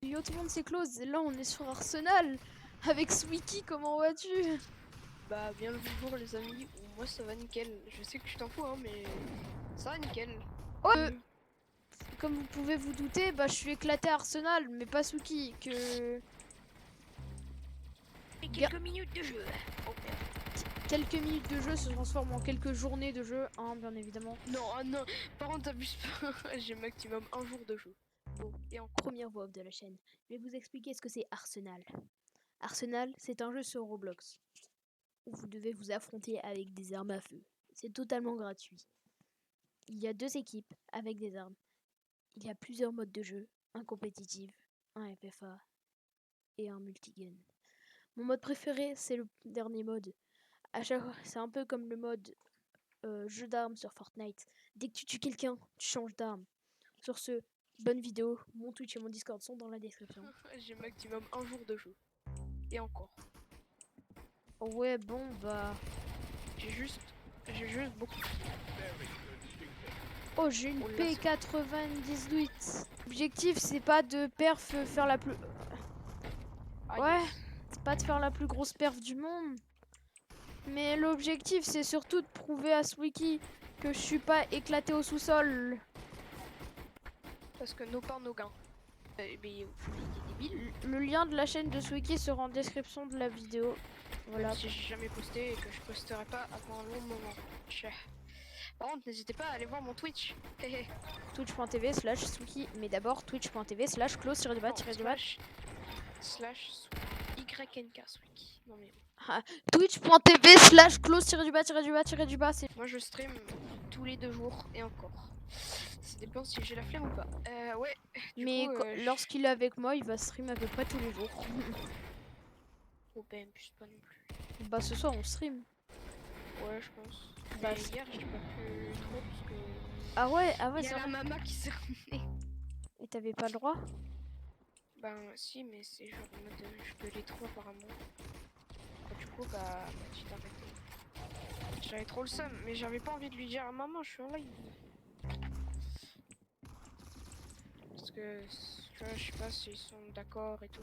Yo tout le monde c'est close, et là on est sur Arsenal avec Swiki, comment vas-tu? Bah bien le bonjour les amis, moi ça va nickel, je sais que tu t'en fous hein mais ça va nickel. Comme vous pouvez vous douter, bah je suis éclaté à Arsenal, mais pas Swiki, que... Et quelques minutes de jeu. Oh merde. Quelques minutes de jeu se transforment en quelques journées de jeu, hein, bien évidemment. Non, ah non, par contre t'abuses pas, j'ai maximum un jour de jeu. Bon, et en première voix off de la chaîne, je vais vous expliquer ce que c'est Arsenal. Arsenal, c'est un jeu sur Roblox, où vous devez vous affronter avec des armes à feu. C'est totalement gratuit. Il y a 2 équipes avec des armes. Il y a plusieurs modes de jeu, un compétitif, un FFA et un multigun. Mon mode préféré, c'est le dernier mode. C'est un peu comme le mode jeu d'armes sur Fortnite. Dès que tu tues quelqu'un, tu changes d'arme. Sur ce, bonne vidéo. Mon Twitch et mon Discord sont dans la description. J'ai maximum un jour de jeu. Et encore. Ouais, bon, bah... J'ai juste beaucoup. Oh, j'ai une P98. L'objectif, c'est pas de faire la plus... Ouais, c'est pas de faire la plus grosse perf du monde. Mais l'objectif, c'est surtout de prouver à Swiki que je suis pas éclaté au sous-sol. Parce que nos parts, nos gains. Mais il est débile. Le lien de la chaîne de Swiki sera en description de la vidéo. Voilà. Même si j'ai jamais posté et que je posterai pas avant un long moment. Par contre, n'hésitez pas à aller voir mon Twitch. Twitch.tv/Swiki. Mais d'abord, twitch.tv/close-du-bas. Slash YNK Swiki. Non mais... Twitch.tv/close-du-bas. Moi je stream tous les 2 jours et encore. Ça dépend si j'ai la flemme ou pas. Ouais. Mais lorsqu'il est avec moi, il va stream à peu près tous les jours. Oh ben, plus pas non plus. Bah ce soir on stream. Ouais, je pense. Bah, mais hier j'ai pas pu trop parce que... Ah ouais, il y a la maman qui s'est ramenée. Et t'avais pas le droit? Ben si, mais c'est genre en mode je peux les trop apparemment. Du coup bah tu t'arrêtes. J'avais trop le seum, mais j'avais pas envie de lui dire à maman je suis en live. Parce que tu vois, je sais pas s'ils sont d'accord et tout.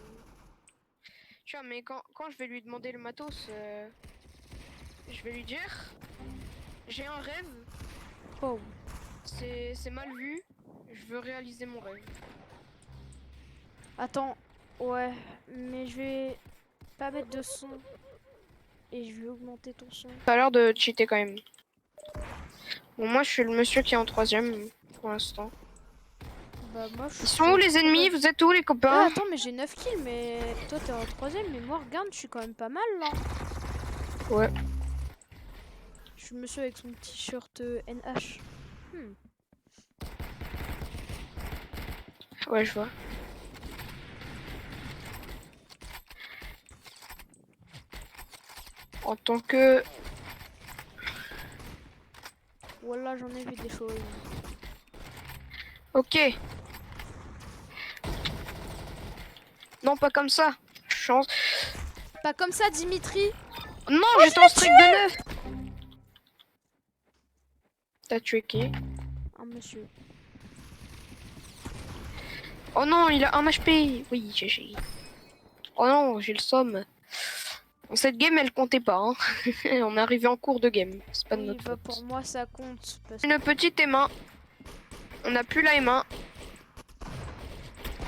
Tu vois, mais quand je vais lui demander le matos, je vais lui dire j'ai un rêve. Oh. C'est mal vu. Je veux réaliser mon rêve. Attends, ouais, mais je vais pas mettre de son. Et je vais augmenter ton son. T'as l'air de cheater quand même. Bon, moi je suis le monsieur qui est en 3ème pour l'instant. Bah moi Ils sont où les ennemis? Vous êtes où les copains? Ah, attends, mais j'ai 9 kills, mais toi t'es en 3ème, mais moi regarde, je suis quand même pas mal là. Ouais. Je suis le monsieur avec son t-shirt NH. Ouais, je vois. En tant que... Voilà, j'en ai vu des choses. Ok. Non, pas comme ça. Chance. Pas comme ça, Dimitri. Non, j'étais en streak de 9. T'as tué qui? Un monsieur. Oh non, il a 1 HP. Oui, GG. Oh non, j'ai le somme. Cette game, elle comptait pas. Hein. On est arrivé en cours de game. C'est pas de notre faute. Pour moi, ça compte. Parce Une petite M1. On n'a plus la M1.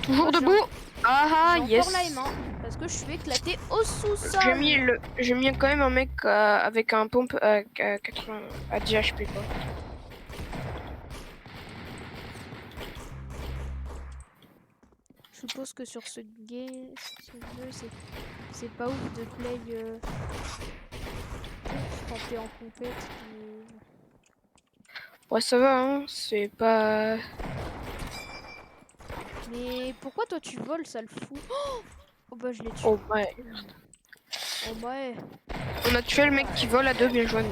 Toujours debout. Ah ah, yes. Encore la M1, parce que je suis éclaté au sous-sol. J'ai mis quand même un mec avec un pompe à 80 à 10 HP quoi. Je suppose que sur ce game, c'est pas ouf de play quand t'es en compète. Ouais, ça va, hein, c'est pas... Mais pourquoi toi tu voles, ça le fout? Oh bah je l'ai tué. Oh ouais. Oh ouais. On a tué le mec qui vole à 2, bien joué.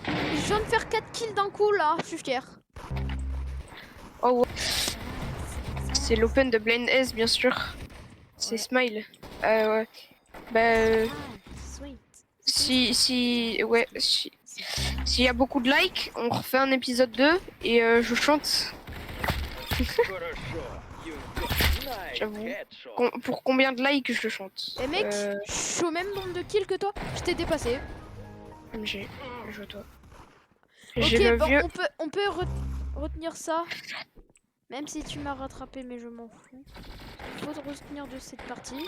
Je viens de faire 4 kills d'un coup là, je suis fier. Oh ouais. C'est l'open de Blind S, bien sûr. C'est Smile. Ouais. Bah... S'il y a beaucoup de likes, on refait un épisode 2 et je chante. J'avoue. Pour combien de likes je le chante? Eh mec, je suis au même nombre de kills que toi. Je t'ai dépassé. MG, joue toi. Ok, J'ai le bon, vieux. on peut retenir ça. Même si tu m'as rattrapé, mais je m'en fous. Il faut retenir de cette partie.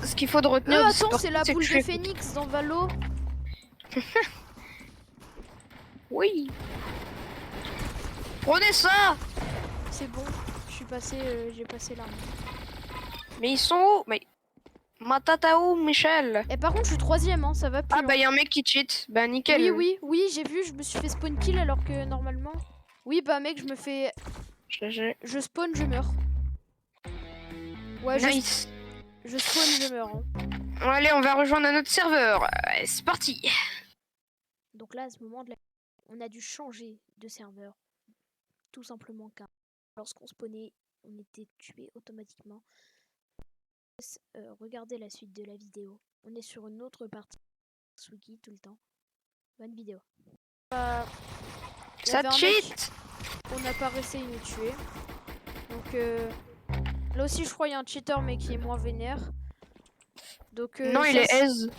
Ce qu'il faut de retenir de cette Attends, partie, c'est la que boule je de suis- phénix dans Valo. Oui. Prenez ça. C'est bon, je suis passé, j'ai passé l'arme. Mais ils sont où? Mais ma tata où, Michel? Et par contre, je suis troisième, hein, ça va plus. Ah bah hein. y a un mec qui cheat. Bah nickel. Oui, j'ai vu, je me suis fait spawn kill alors que normalement. Oui, bah mec, je me fais. GG. Je spawn, je meurs. Ouais, Nice. je spawn, je meurs. hein. Allez, on va rejoindre un autre serveur. C'est parti. Donc là, à ce moment de la. On a dû changer de serveur. Tout simplement car lorsqu'on spawnait, on était tué automatiquement. Regardez la suite de la vidéo. On est sur une autre partie. Suki tout le temps. Bonne vidéo. Il y Ça avait un mec, cheat. on n'a pas réussi à nous tuer. Donc là aussi, je crois qu'il y a un cheater, mais qui est moins vénère. Donc Non, il ça, est aise.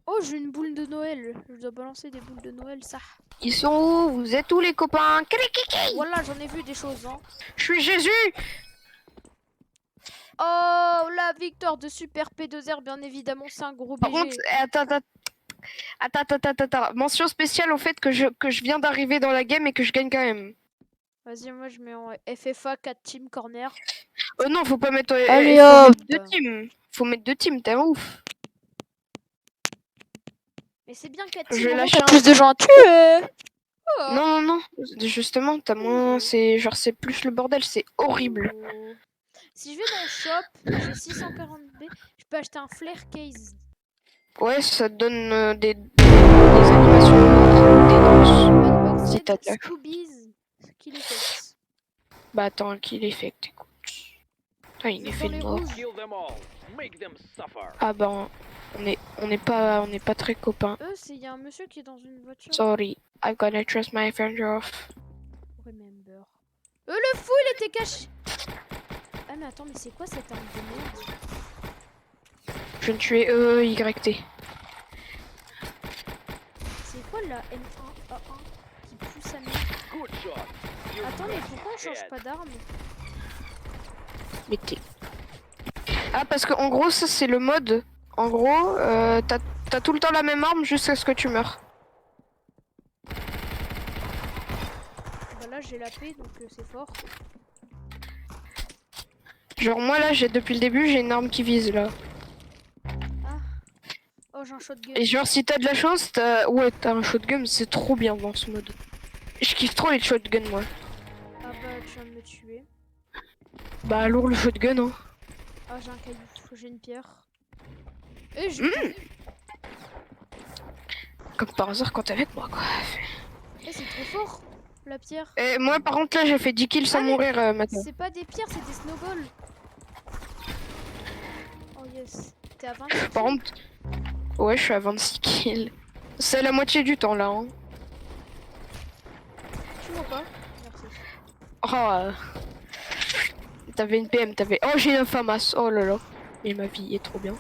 Oh, j'ai une boule de Noël. Je dois balancer des boules de Noël, ça. Ils sont où? Vous êtes où les copains? Voilà, j'en ai vu des choses, hein. Je suis Jésus. Oh, la victoire de Super P2R, bien évidemment, c'est un gros Par BG. contre, attends. Mention spéciale au fait que je viens d'arriver dans la game et que je gagne quand même. Vas-y, moi je mets en FFA 4 Team Corner. Oh non, faut pas mettre. Allez, faut hop. mettre 2 teams. Faut mettre 2 teams, t'es un ouf. Mais c'est bien 4 Je teams, vais au moins lâcher t'as un- plus de gens à tuer. Oh. Non. Justement, t'as moins. C'est genre, c'est plus le bordel, c'est horrible. Oh. Si je vais dans le shop, j'ai 640B, je peux acheter un flare case. Ouais, ça te donne des animations. Des danses. Si t'as de la- Scoobies, kill effects. Bah attends, qu'il effect, écoute. Putain, il est Juste fait dans les noir. rouges. Ah bah, on n'est pas très copains. Il y a un monsieur qui est dans une voiture. Sorry, I'm gonna trust my friend off. Remember. Le fou, il était caché. Ah mais attends, mais c'est quoi cette arme de merde? Je ne tuais YT. C'est quoi la M1A1 qui pousse à merde? Attends, mais pourquoi on change pas d'arme? Mais t'es... Ah, parce que en gros, ça c'est le mode. En gros, t'as tout le temps la même arme jusqu'à ce que tu meurs. Bah là j'ai la paix donc c'est fort. Genre moi là, depuis le début, j'ai une arme qui vise là. Ah. Oh, j'ai un shotgun. Et genre si t'as de la chance, t'as un shotgun, c'est trop bien dans ce mode. Je kiffe trop les shotguns moi. Ah bah tu viens de me tuer. Bah lourd le shotgun hein. Ah j'ai un caillou, j'ai une pierre. Et j'ai... Comme par hasard quand t'es avec moi quoi. c'est trop fort, la pierre. Et moi par contre là j'ai fait 10 kills sans Ah, mais mourir maintenant. C'est pas des pierres, c'est des snowballs. Oh yes. T'es à 20. Par contre, ouais je suis à 26 kills. C'est la moitié du temps là hein. Tu vois pas? Merci. Oh, t'avais une PM, Oh j'ai un FAMAS, oh là là. Mais ma vie est trop bien.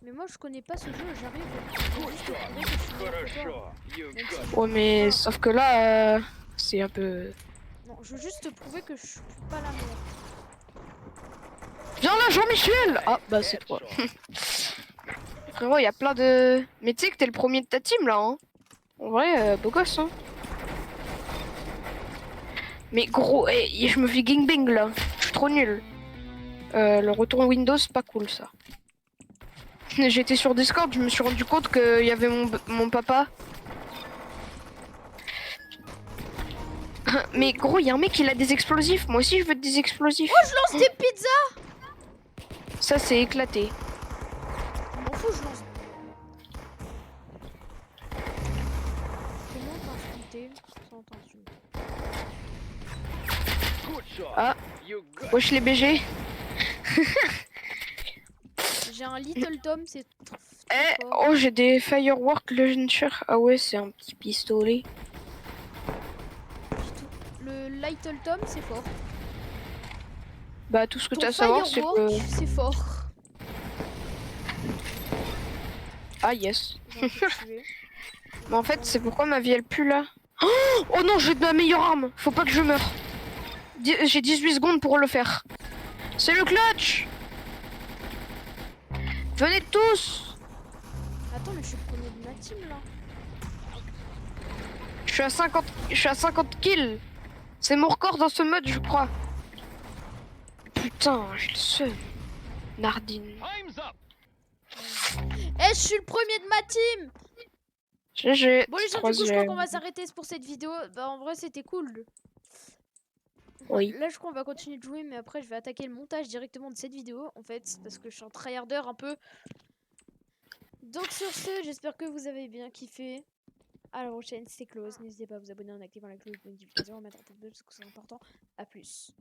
Mais moi je connais pas ce jeu, j'arrive. J'ai juste trouvé que je suis meilleur que toi. Même si je Ouais mais sauf que là, c'est un peu... Non, je veux juste te prouver que je suis pas la meilleure. Viens là Jean-Michel. Ah bah c'est toi. Frérot, il y a plein de... Mais tu sais que t'es le premier de ta team là hein. En vrai, beau gosse hein. Mais gros, je me fais gangbang là. Je suis trop nul. Le retour Windows, c'est pas cool ça. J'étais sur Discord, je me suis rendu compte qu'il y avait mon papa. Mais gros, il y a un mec qui a des explosifs. Moi aussi, je veux des explosifs. Oh, je lance des pizzas! Ça, c'est éclaté. Je m'en fous, je lance. Comment t'insulter sans t'insulter? Ah, wesh les BG. J'ai un Little Tom, c'est trop Oh, j'ai des Firework Launcher. Ah ouais, c'est un petit pistolet. Le Little Tom, c'est fort. Bah tout ce que Ton t'as à savoir c'est Firework, que... c'est fort. Ah yes. J'ai un peu tué. Mais en fait c'est pourquoi ma vie elle pue là. Oh non, j'ai de ma meilleure arme. Faut pas que je meure. J'ai 18 secondes pour le faire. C'est le clutch. Venez tous. Attends, mais je suis le premier de ma team là. Je suis à 50 kills. C'est mon record dans ce mode je crois. Putain, j'ai le seum. Nardine. Eh, je suis le premier de ma team. GG. Bon les gens, du coup, je crois qu'on va s'arrêter pour cette vidéo. Bah en vrai, c'était cool. Oui. Là, je crois qu'on va continuer de jouer, mais après, je vais attaquer le montage directement de cette vidéo, en fait, parce que je suis un tryharder un peu. Donc sur ce, j'espère que vous avez bien kiffé. À la prochaine, c'est close. N'hésitez pas à vous abonner en activant la cloche de notification, à mettre un pouce bleu parce que c'est important. A plus.